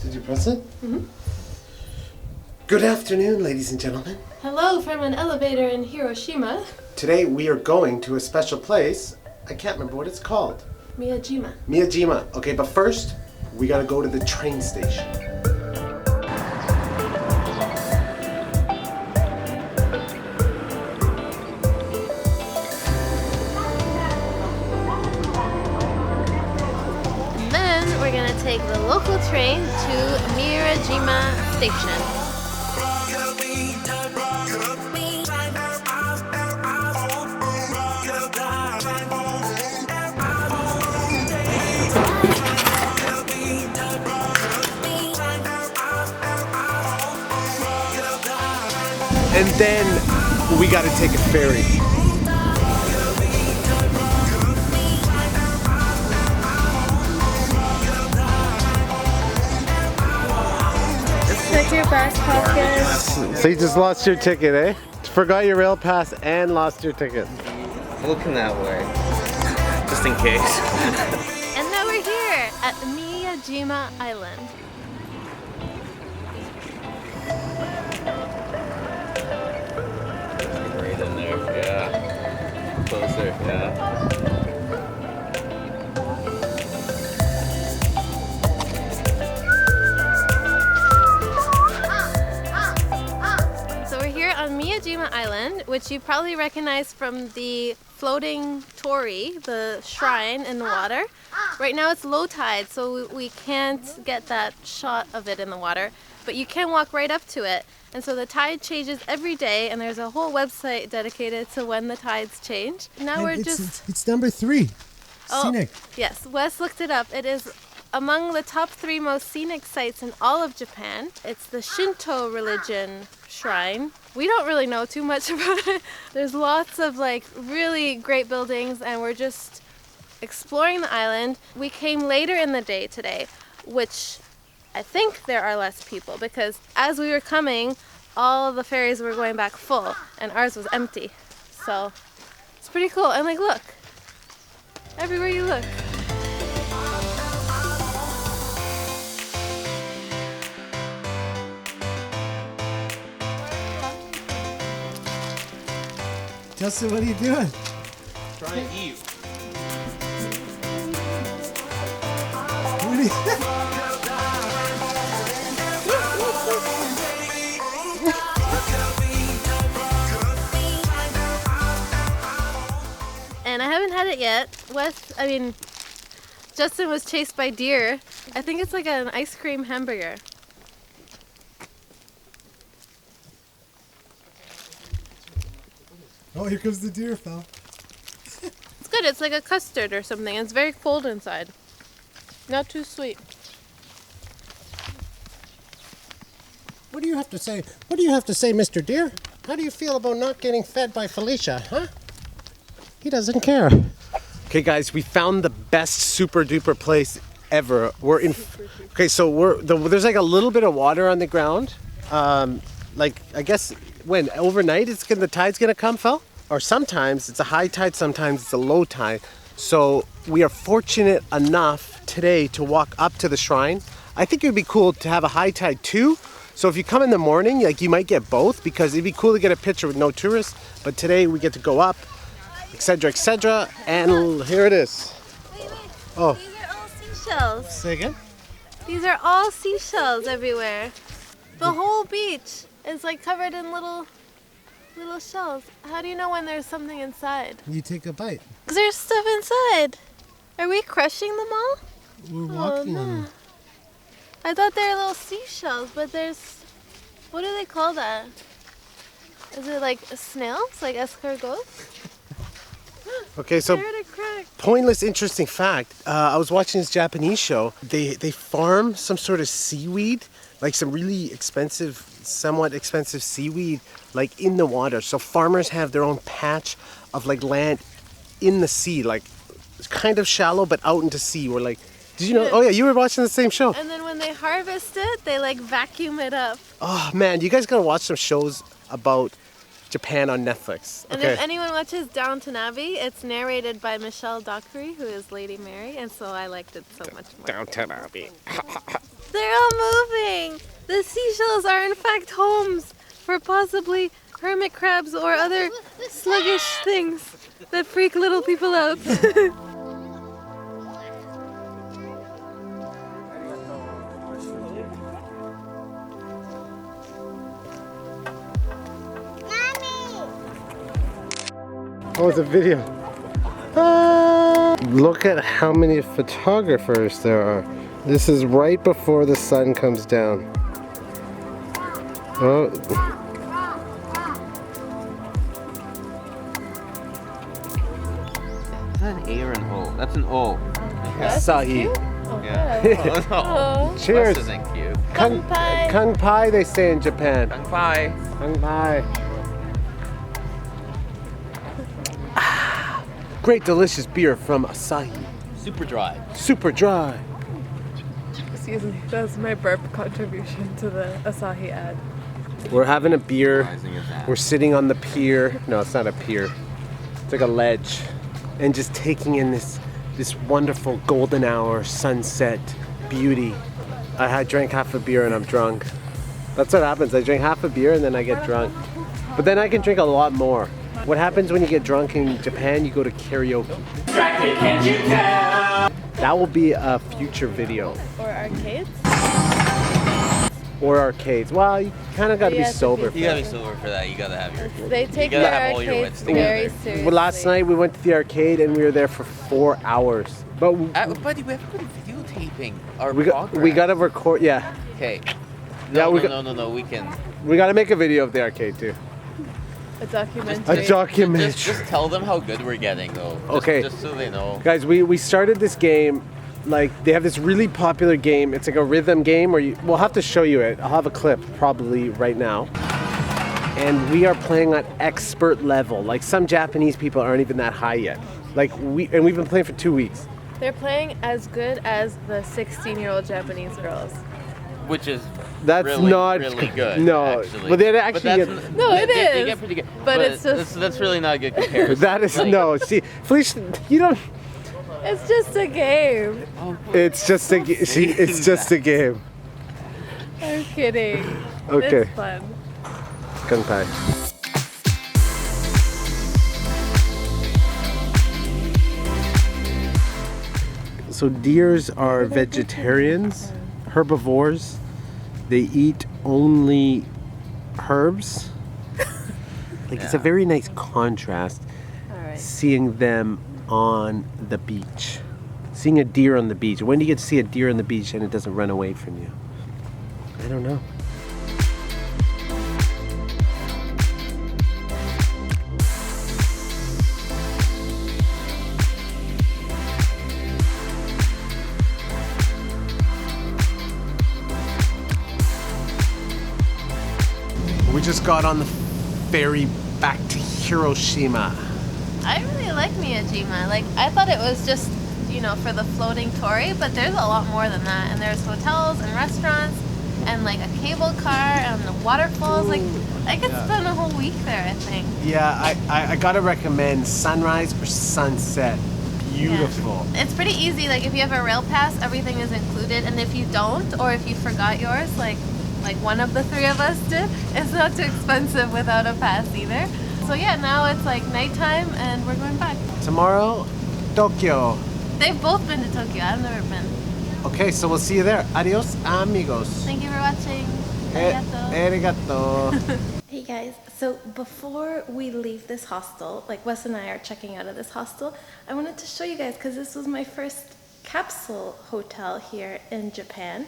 Did you press it? Mm-hmm. Good afternoon, ladies and gentlemen. Hello from an elevator in Hiroshima. Today we are going to a special place. I can't remember what it's called. Miyajima. Miyajima. Okay, but first, we gotta go to the train station. And then we're gonna take the local train to Miyajima Station. And then we gotta take a ferry. Check your back pocket. So you just lost your ticket, eh? Forgot your rail pass and lost your ticket. Looking that way, just in case. And now we're here at Miyajima Island. Right in there, yeah. Closer, yeah. So we're here on Miyajima Island, which you probably recognize from the floating torii, the shrine in the water. Right now it's low tide, so we can't get that shot of it in the water, but you can walk right up to it. And so the tide changes every day, and there's a whole website dedicated to when the tides change. Now we're just... It's number 3. Scenic. Yes, Wes looked it up. It is among the top 3 most scenic sites in all of Japan. It's the Shinto religion shrine. We don't really know too much about it. There's lots of like really great buildings, and we're just exploring the island. We came later in the day today, which I think there are less people, because as we were coming, all of the ferries were going back full and ours was empty. So it's pretty cool. And like, look, everywhere you look. Justin, what are you doing? Trying to eat. What are you... And I haven't had it yet. Justin was chased by deer. I think it's like an ice cream hamburger. Oh, here comes the deer, Fel. It's good. It's like a custard or something. It's very cold inside. Not too sweet. What do you have to say? What do you have to say, Mr. Deer? How do you feel about not getting fed by Felicia, huh? He doesn't care. Okay, guys, we found the best super duper place ever. We're in. Okay, so there's like a little bit of water on the ground. Like I guess when overnight the tide's gonna come, Fel? Or sometimes it's a high tide, sometimes it's a low tide. So we are fortunate enough today to walk up to the shrine. I think it would be cool to have a high tide too. So if you come in the morning, like you might get both, because it'd be cool to get a picture with no tourists. But today we get to go up, etc., and here it is. Wait. Oh. These are all seashells. Say again? These are all seashells everywhere. The whole beach is like covered in little shells. How do you know when there's something inside? You take a bite. 'Cause there's stuff inside. Are we crushing them all? We're walking on them. I thought they were little seashells, but there's... What do they call that? Is it like snails? Like escargots? Okay, so They're in a crack. pointless interesting fact. I was watching this Japanese show. They farm some sort of seaweed, like some really expensive, somewhat expensive seaweed, like in the water. So farmers have their own patch of like land in the sea, like it's kind of shallow but out into sea. We're like, did you know? Oh yeah, you were watching the same show. And then when they harvest it, they like vacuum it up. Oh man, you guys gotta watch some shows about Japan on Netflix. And if anyone watches Downton Abbey, it's narrated by Michelle Dockery, who is Lady Mary, and so I liked it so much more. Downton Abbey. They're all moving! The seashells are in fact homes for possibly hermit crabs or other sluggish things that freak little people out. Oh, it's a video. Look at how many photographers there are. This is right before the sun comes down. Oh. Is that an A or an O? That's an O. Asahi. Yeah. Oh, no. Cheers. Wes isn't cute. Kanpai. Kanpai, they say in Japan. Kanpai. Kanpai. Great delicious beer from Asahi. Super dry. Super dry. Excuse me, that's my burp contribution to the Asahi ad. We're having a beer. Rising as that. We're sitting on the pier. No, it's not a pier. It's like a ledge. And just taking in this wonderful golden hour sunset beauty. I drank half a beer and I'm drunk. That's what happens. I drink half a beer and then I get drunk. But then I can drink a lot more. What happens when you get drunk in Japan? You go to karaoke. Can't you tell? That will be a future video. Or arcades? Or arcades. Well, you kind of got to be have to sober. be You gotta be sober for that. You gotta have your. They take You gotta their have all your arcades wits very together. seriously. Well, last night we went to the arcade and we were there for 4 hours. But Buddy, we have to go videotaping our we progress. got to record. Yeah, Okay. Yeah, No, we no, we can. we got to make a video of the arcade too. A documentary. A documentary. Just tell them how good we're getting, though. Just, Okay. Just so they know. Guys, we started this game. Like, they have this really popular game. It's like a rhythm game where we'll have to show you it. I'll have a clip probably right now. And we are playing at expert level. Like, some Japanese people aren't even that high yet. Like, we've been playing for 2 weeks. They're playing as good as the 16-year-old Japanese girls. Which is That's really, not really good. No, actually. but they're actually that's good. No, it they is. get pretty good. But it's just- that's really not a good comparison. That is Like, no. See, Felicia, you don't. It's just a game. It's just a. See, it's just a game. I'm kidding. Okay. It's fun. Kanpai. So deers are vegetarians, herbivores. They eat only herbs. Like, it's a very nice contrast All right. seeing them on the beach. Seeing a deer on the beach. When do you get to see a deer on the beach and it doesn't run away from you? I don't know. We just got on the ferry back to Hiroshima. I really like Miyajima. Like, I thought it was just, you know, for the floating torii, but there's a lot more than that. And there's hotels and restaurants and like a cable car and the waterfalls. Like, I could spend a whole week there, I think. Yeah, I gotta recommend sunrise or sunset. Beautiful. Yeah. It's pretty easy. Like, if you have a rail pass, everything is included. And if you don't, or if you forgot yours, like one of the three of us did, it's not too expensive without a pass either. So yeah, now it's like nighttime and we're going back. Tomorrow, Tokyo. They've both been to Tokyo. I've never been. Okay, so we'll see you there. Adios, amigos. Thank you for watching. Arigato. Arigato. Hey guys, so before we leave this hostel, like Wes and I are checking out of this hostel, I wanted to show you guys because this was my first capsule hotel here in Japan.